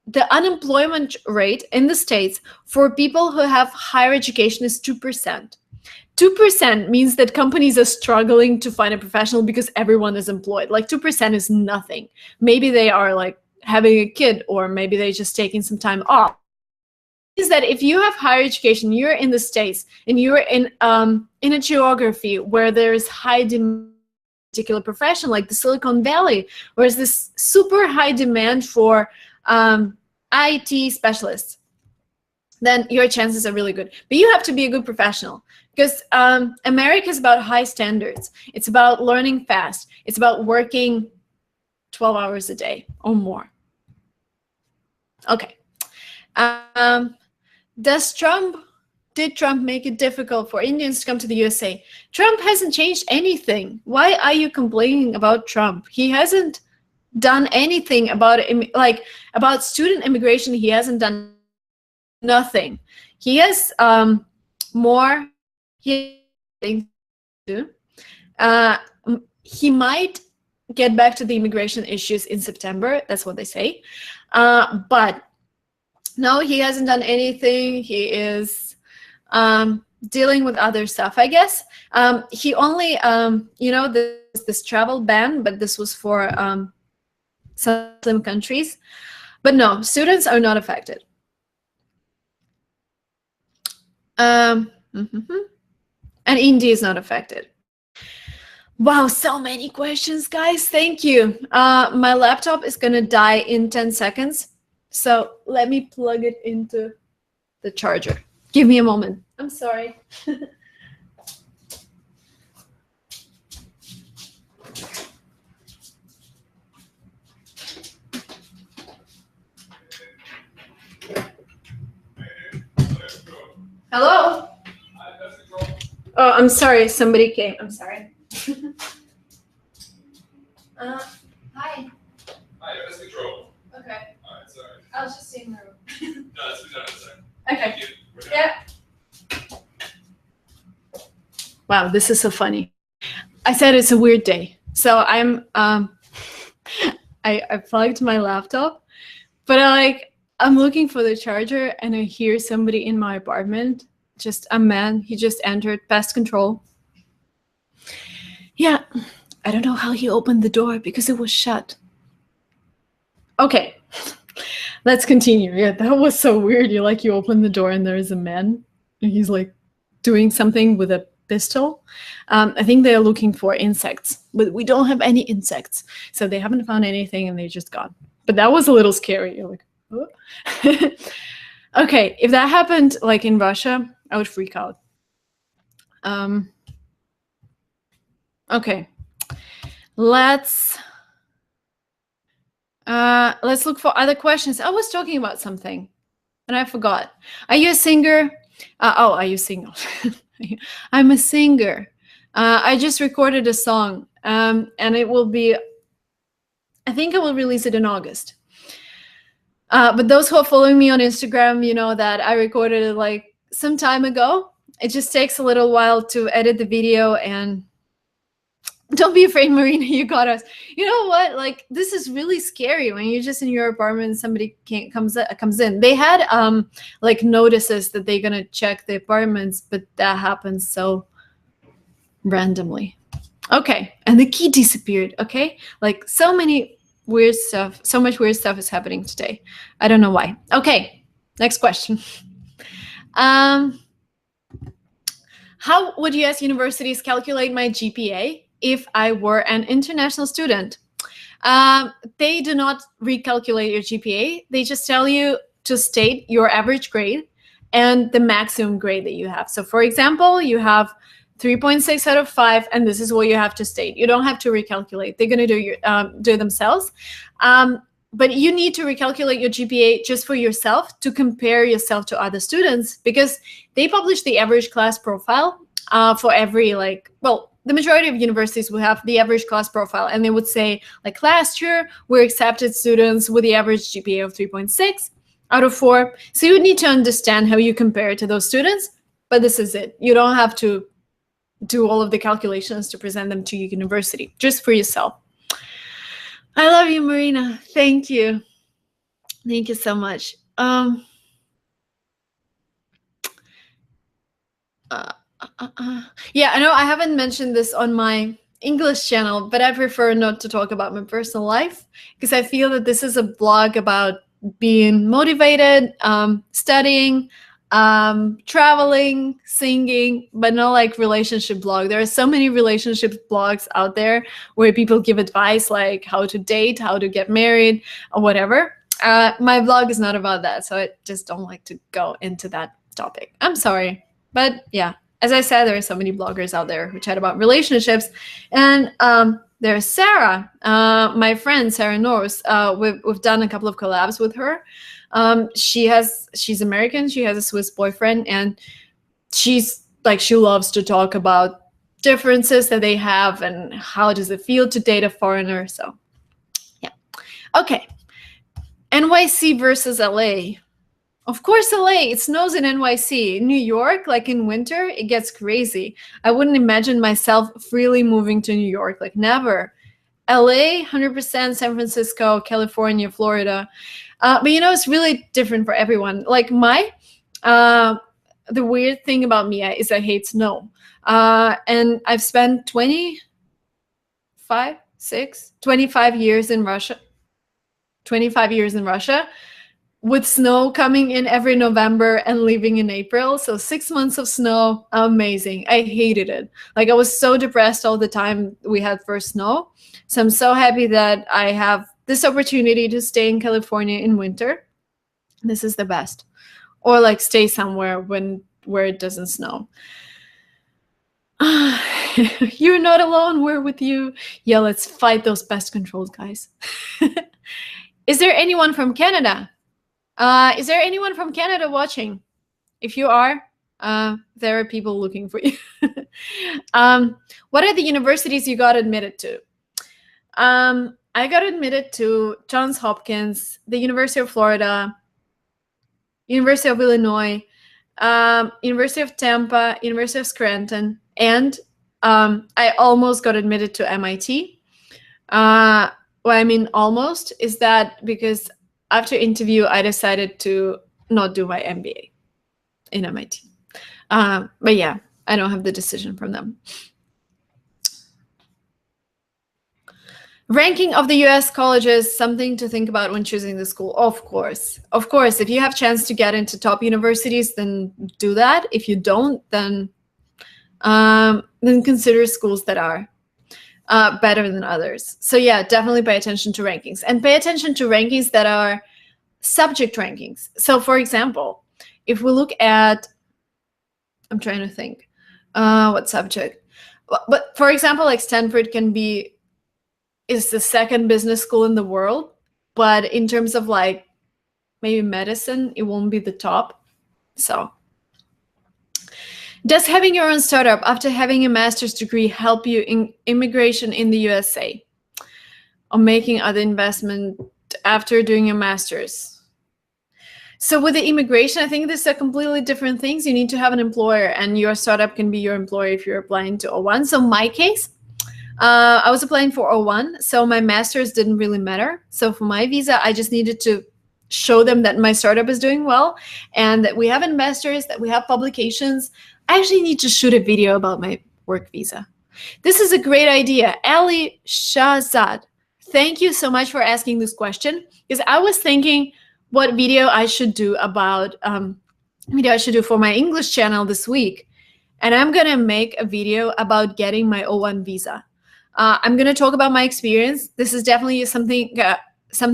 the unemployment rate in the States for people who have higher education is 2%. 2% means that companies are struggling to find a professional because everyone is employed. Like 2% is nothing. Maybe they are like having a kid, or maybe they're just taking some time off. Is that if you have higher education, you're in the States, and you're in a geography where there's high demand particular profession, like the Silicon Valley, where there's this super high demand for IT specialists, then your chances are really good. But you have to be a good professional, because America is about high standards. It's about learning fast. It's about working 12 hours a day or more. Okay. Did Trump make it difficult for Indians to come to the USA? Trump hasn't changed anything. Why are you complaining about Trump? He hasn't done anything about about student immigration. He hasn't done nothing. He has more things to do. He might get back to the immigration issues in September. That's what they say. But no, he hasn't done anything. He is dealing with other stuff, I guess. He only, this travel ban, but this was for some Muslim countries. But no, students are not affected. And India is not affected. Wow, so many questions, guys. Thank you. My laptop is going to die in 10 seconds. So let me plug it into the charger. Give me a moment. I'm sorry. Hello? Oh, I'm sorry. Somebody came. I'm sorry. Hi. Hi, that's control. Okay. All right, sorry. I was just seeing the room. No, that's done in a second. Okay. Yeah. Wow, this is so funny. I said it's a weird day. So I'm I plugged my laptop, but I'm looking for the charger, and I hear somebody in my apartment, just a man. He just entered, pest control. Yeah, I don't know how he opened the door because it was shut. Okay, let's continue. Yeah, that was so weird. You open the door and there is a man, and he's like doing something with a pistol. I think they're looking for insects, but we don't have any insects, so they haven't found anything and they're just gone. But that was a little scary. You're like, oh. Okay, if that happened like in Russia, I would freak out. Okay, let's look for other questions. I was talking about something and I forgot. Are you a singer? Are you single? I'm a singer. I just recorded a song, and it will be, I think I will release it in August. But those who are following me on Instagram, you know that I recorded it like some time ago. It just takes a little while to edit the video, and don't be afraid, Marina, you got us. You know what? Like, this is really scary when you're just in your apartment and somebody comes in. They had like notices that they're gonna check the apartments, but that happens so randomly. Okay, and the key disappeared. Okay, like so many weird stuff, so much weird stuff is happening today. I don't know why. Okay, next question. How would US universities calculate my GPA if I were an international student? They do not recalculate your GPA. They just tell you to state your average grade and the maximum grade that you have. So for example, you have 3.6 out of 5, and this is what you have to state. You don't have to recalculate. They're going to do it themselves. But you need to recalculate your GPA just for yourself to compare yourself to other students, because they publish the average class profile for every, the majority of universities will have the average class profile, and they would say, like, last year we accepted students with the average GPA of 3.6 out of 4. So you need to understand how you compare to those students, but this is it. You don't have to do all of the calculations to present them to your university, just for yourself. I love you, Marina. Thank you. Thank you so much. Yeah, I know I haven't mentioned this on my English channel, but I prefer not to talk about my personal life because I feel that this is a blog about being motivated, studying, traveling, singing, but not like relationship blog. There are so many relationship blogs out there where people give advice like how to date, how to get married, or whatever. My blog is not about that, so I just don't like to go into that topic. I'm sorry, but yeah, as I said, there are so many bloggers out there who chat about relationships. And there's Sarah, my friend Sarah Norris. We've done a couple of collabs with her. She's American. She has a Swiss boyfriend, and she loves to talk about differences that they have and how does it feel to date a foreigner. So yeah, okay. NYC versus LA. Of course, LA. It snows in NYC. In New York, like in winter, it gets crazy. I wouldn't imagine myself freely moving to New York, like never. LA, 100%, San Francisco, California, Florida. But it's really different for everyone. Like the weird thing about me is I hate snow. And I've spent 25 years in Russia. 25 years in Russia, with snow coming in every November and leaving in April. So 6 months of snow, amazing. I hated it. Like I was so depressed all the time we had first snow. So I'm so happy that I have this opportunity to stay in California in winter. This is the best. Or like stay somewhere where it doesn't snow. You're not alone. We're with you. Yeah, let's fight those pest controls, guys. Is there anyone from Canada? Is there anyone from Canada watching? If you are, there are people looking for you. What are the universities you got admitted to? I got admitted to Johns Hopkins, the University of Florida, University of Illinois, University of Tampa, University of Scranton, and I almost got admitted to MIT. What I mean almost is that because after interview, I decided to not do my MBA in MIT. But yeah, I don't have the decision from them. Ranking of the US colleges, something to think about when choosing the school. Of course. Of course, if you have chance to get into top universities, then do that. If you don't, then consider schools that are better than others. So yeah, definitely pay attention to rankings, and pay attention to rankings that are subject rankings. So for example, if we look at, I'm trying to think, what subject, but for example, like Stanford is the second business school in the world, but in terms of like maybe medicine, it won't be the top. So does having your own startup after having a master's degree help you in immigration in the USA, or making other investment after doing a master's? So with the immigration, I think these are completely different things. You need to have an employer, and your startup can be your employer if you're applying to O1. So in my case, I was applying for O1, so my master's didn't really matter. So for my visa, I just needed to show them that my startup is doing well and that we have investors, that we have publications. I actually need to shoot a video about my work visa. This is a great idea. Ali Shahzad, thank you so much for asking this question, because I was thinking what video I should do about for my English channel this week. And I'm going to make a video about getting my O1 visa. I'm going to talk about my experience. This is definitely something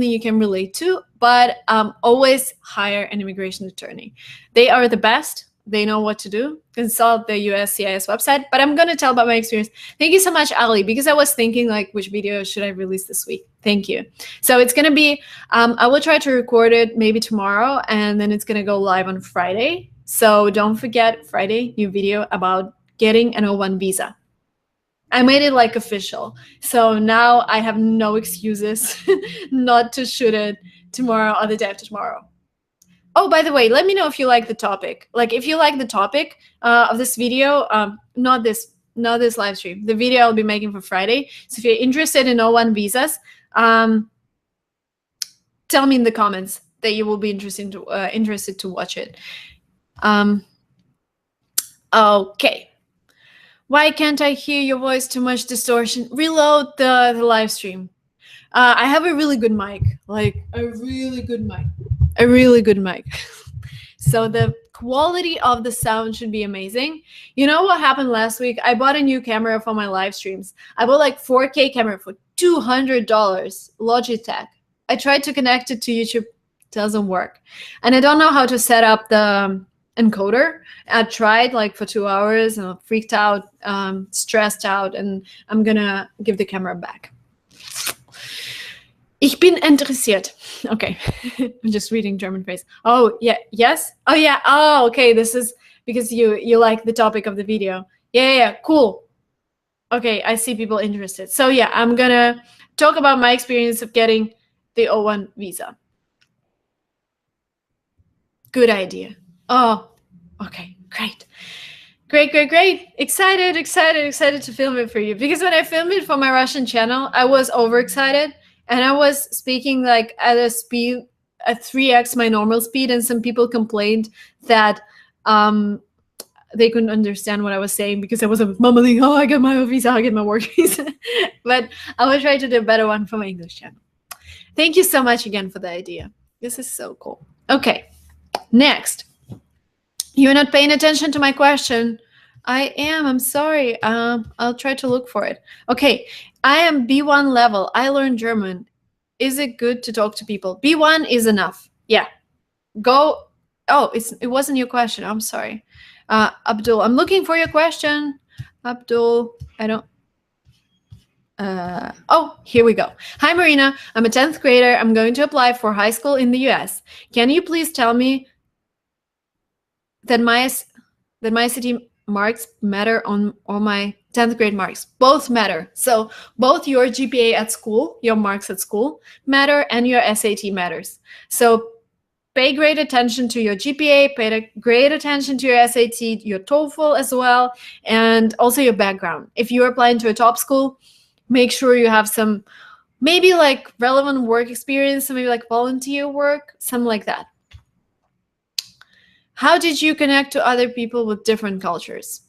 you can relate to, but always hire an immigration attorney. They are the best. They know what to do. Consult the USCIS website, but I'm going to tell about my experience. Thank you so much, Ali, because I was thinking like, which video should I release this week? Thank you. So it's going to be, I will try to record it maybe tomorrow, and then it's going to go live on Friday. So don't forget, Friday, new video about getting an O1 visa. I made it like official. So now I have no excuses not to shoot it tomorrow or the day after tomorrow. Oh, by the way, let me know if you like the topic. Like if you like the topic of this video, not this live stream, the video I'll be making for Friday. So if you're interested in O1 visas, tell me in the comments that you will be interested to watch it. Okay. Why can't I hear your voice? Too much distortion. Reload the live stream. I have a really good mic, like a really good mic, a really good mic. So the quality of the sound should be amazing. You know what happened last week? I bought a new camera for my live streams. I bought like 4K camera for $200, Logitech. I tried to connect it to YouTube, doesn't work. And I don't know how to set up the encoder. I tried like for 2 hours and I freaked out, stressed out, and I'm gonna give the camera back. Ich bin interessiert. Okay, I'm just reading German phrase. Oh yeah, yes. Oh yeah. Oh okay. This is because you like the topic of the video. Yeah, cool. Okay, I see people interested. So yeah, I'm gonna talk about my experience of getting the O1 visa. Good idea. Oh, okay, great. Great. Excited to film it for you. Because when I filmed it for my Russian channel, I was overexcited and I was speaking like at a speed at 3x my normal speed, and some people complained that they couldn't understand what I was saying because I was mumbling, oh, I get my visa, I get my work visa. But I will try to do a better one for my English channel. Thank you so much again for the idea. This is so cool. Okay, next. You're not paying attention to my question. I am. I'm sorry. I'll try to look for it. Okay. I am B1 level. I learned German. Is it good to talk to people? B1 is enough. Yeah. Go. Oh, it wasn't your question. I'm sorry. Abdul, I'm looking for your question. Abdul, I don't. Oh, here we go. Hi, Marina. I'm a 10th grader. I'm going to apply for high school in the US. Can you please tell me that my city marks matter on my 10th grade marks? Both matter. So both your GPA at school, your marks at school matter, and your SAT matters. So pay great attention to your GPA, pay great attention to your SAT, your TOEFL as well, and also your background. If you're applying to a top school, make sure you have some maybe like relevant work experience, maybe like volunteer work, something like that. How did you connect to other people with different cultures?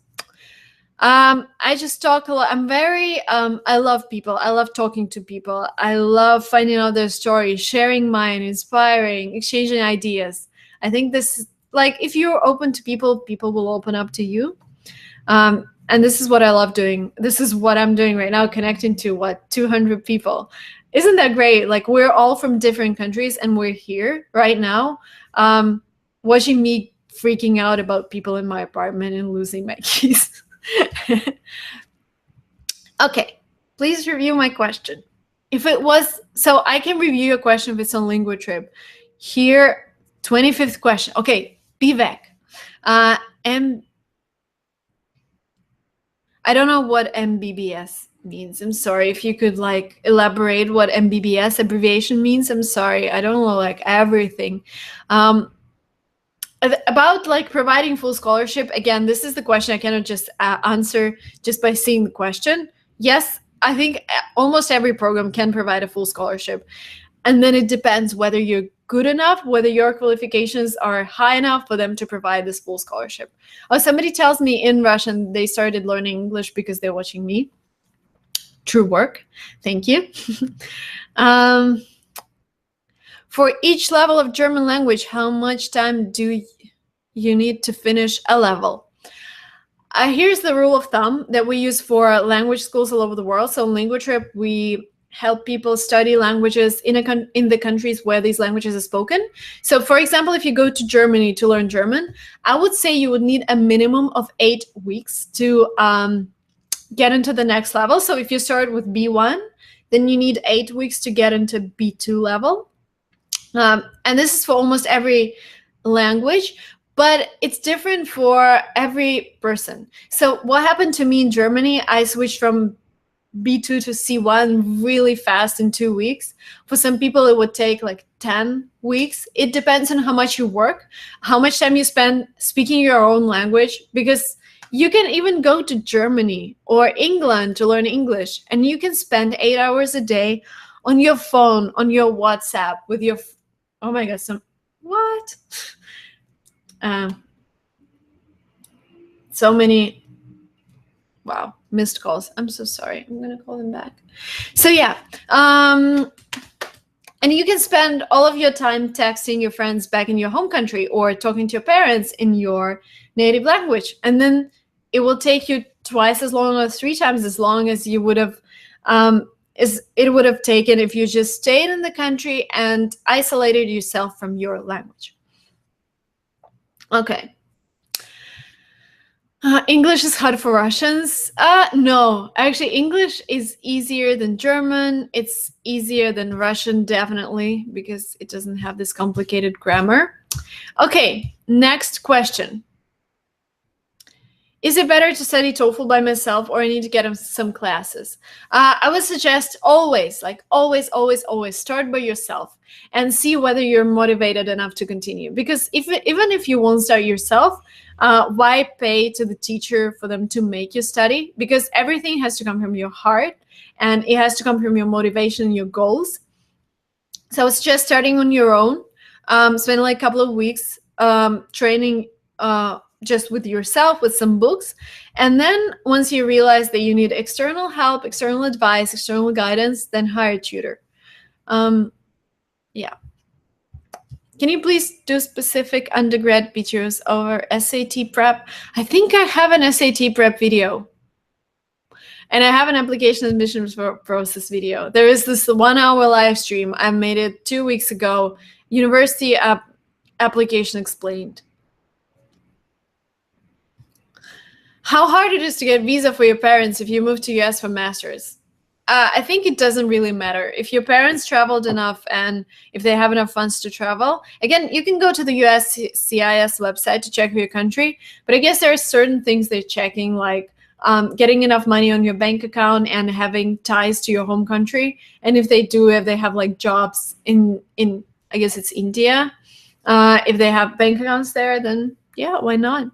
I just talk a lot. I'm very, I love people. I love talking to people. I love finding out their stories, sharing mine, inspiring, exchanging ideas. I think this, like, if you're open to people, people will open up to you. And this is what I love doing. This is what I'm doing right now, connecting to 200 people. Isn't that great? Like, we're all from different countries and we're here right now, watching me freaking out about people in my apartment and losing my keys. Okay, please review my question. If it was, so I can review your question if it's on LinguaTrip. Here, 25th question. Okay, Vivek. I don't know what MBBS means. I'm sorry. If you could like elaborate what MBBS abbreviation means. I'm sorry. I don't know like everything. About like providing full scholarship, again, this is the question I cannot just answer just by seeing the question. Yes, I think almost every program can provide a full scholarship. And then it depends whether you're good enough, whether your qualifications are high enough for them to provide this full scholarship. Oh, somebody tells me in Russian they started learning English because they're watching me. True work. Thank you. For each level of German language, how much time do you need to finish a level? Here's the rule of thumb that we use for language schools all over the world. So in LinguaTrip, we help people study languages in the countries where these languages are spoken. So for example, if you go to Germany to learn German, I would say you would need a minimum of 8 weeks to get into the next level. So if you start with B1, then you need 8 weeks to get into B2 level. And this is for almost every language, but it's different for every person. So what happened to me in Germany, I switched from B2 to C1 really fast in 2 weeks. For some people, it would take like 10 weeks. It depends on how much you work, how much time you spend speaking your own language, because you can even go to Germany or England to learn English, and you can spend 8 hours a day on your phone, on your WhatsApp, with your, oh my God, what? So many Wow, missed calls. I'm so sorry. I'm gonna call them back. So yeah, and you can spend all of your time texting your friends back in your home country or talking to your parents in your native language, and then it will take you twice as long or 3 times as long as you would have it would have taken if you just stayed in the country and isolated yourself from your language. Okay. English is hard for Russians. No, actually, English is easier than German. It's easier than Russian, definitely, because it doesn't have this complicated grammar. Okay, next question. Is it better to study TOEFL by myself, or I need to get some classes? I would suggest always start by yourself and see whether you're motivated enough to continue. Because even if you won't start yourself, why pay to the teacher for them to make you study? Because everything has to come from your heart, and it has to come from your motivation and your goals. So it's just starting on your own. Spend like a couple of weeks training just with yourself, with some books. And then once you realize that you need external help, external advice, external guidance, then hire a tutor. Yeah. Can you please do specific undergrad videos over SAT prep? I think I have an SAT prep video. And I have an application admissions process video. There is this 1-hour live stream. I made it 2 weeks ago. University application explained. How hard it is to get a visa for your parents if you move to US for masters? I think it doesn't really matter. If your parents traveled enough and if they have enough funds to travel, again, you can go to the USCIS website to check for your country. But I guess there are certain things they're checking, like getting enough money on your bank account and having ties to your home country. And if they do, if they have like jobs in I guess it's India, if they have bank accounts there, then yeah, why not?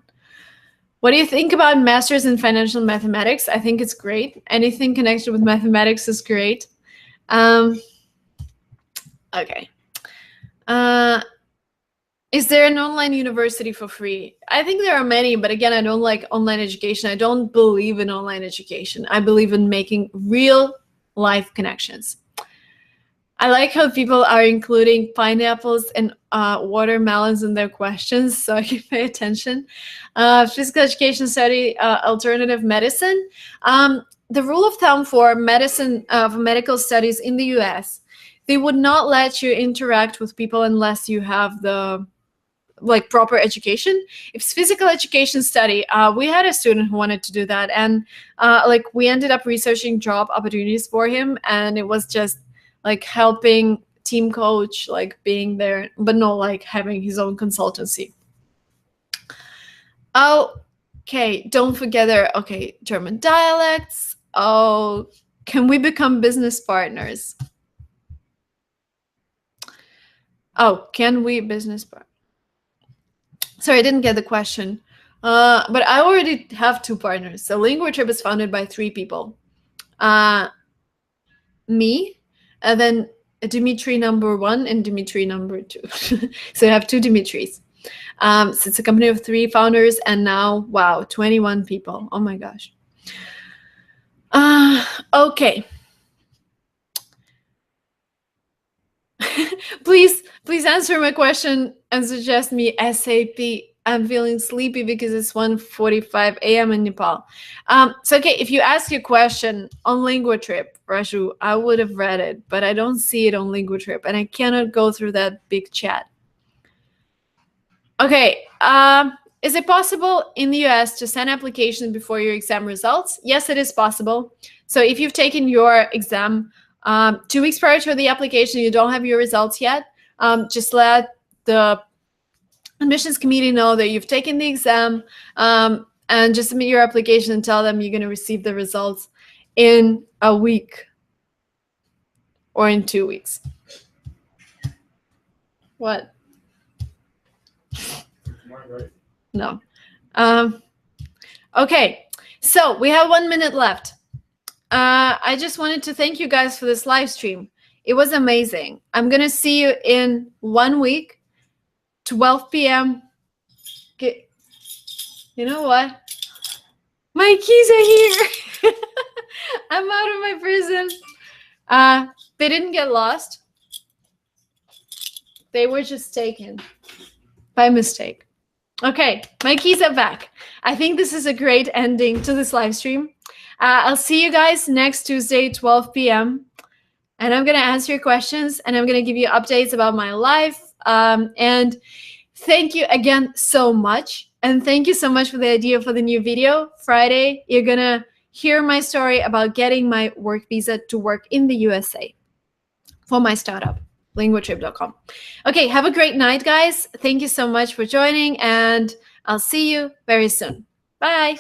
What do you think about Masters in Financial Mathematics? I think it's great. Anything connected with mathematics is great. Okay. Is there an online university for free? I think there are many, but again, I don't like online education. I don't believe in online education. I believe in making real life connections. I like how people are including pineapples and watermelons in their questions, so I can pay attention. Physical education study, alternative medicine. The rule of thumb for medicine, for medical studies in the US, they would not let you interact with people unless you have the proper education. If it's physical education study, we had a student who wanted to do that, and we ended up researching job opportunities for him, and it was just like helping team coach, like being there, but not like having his own consultancy. Okay, don't forget there. Okay, German dialects. Oh, can we become business partners? Oh, can we business partners? Sorry, I didn't get the question. But I already have 2 partners. So LinguaTrip is founded by 3 people. Me, and then Dimitri number 1 and Dimitri number 2. So I have 2 Dimitris. So it's a company of 3 founders, and now, wow, 21 people. Oh my gosh. Okay. Please answer my question and suggest me SAP. I'm feeling sleepy because it's 1:45 a.m. in Nepal. So okay, if you ask your question on LinguaTrip, Raju, I would have read it, but I don't see it on LinguaTrip, and I cannot go through that big chat. Okay, is it possible in the US to send applications before your exam results? Yes, it is possible. So if you've taken your exam 2 weeks prior to the application, you don't have your results yet, just let the admissions committee know that you've taken the exam, and just submit your application and tell them you're going to receive the results in a week or in 2 weeks. What? No. Okay, so we have 1 minute left. I just wanted to thank you guys for this live stream. It was amazing. I'm going to see you in 1 week, 12 p.m. You know what? My keys are here. I'm out of my prison. They didn't get lost. They were just taken by mistake. Okay, my keys are back. I think this is a great ending to this live stream. I'll see you guys next Tuesday, 12 p.m. And I'm going to answer your questions and I'm going to give you updates about my life. And thank you again so much. And thank you so much for the idea for the new video. Friday, you're going to hear my story about getting my work visa to work in the USA for my startup, linguatrip.com. Okay, have a great night, guys. Thank you so much for joining, and I'll see you very soon. Bye.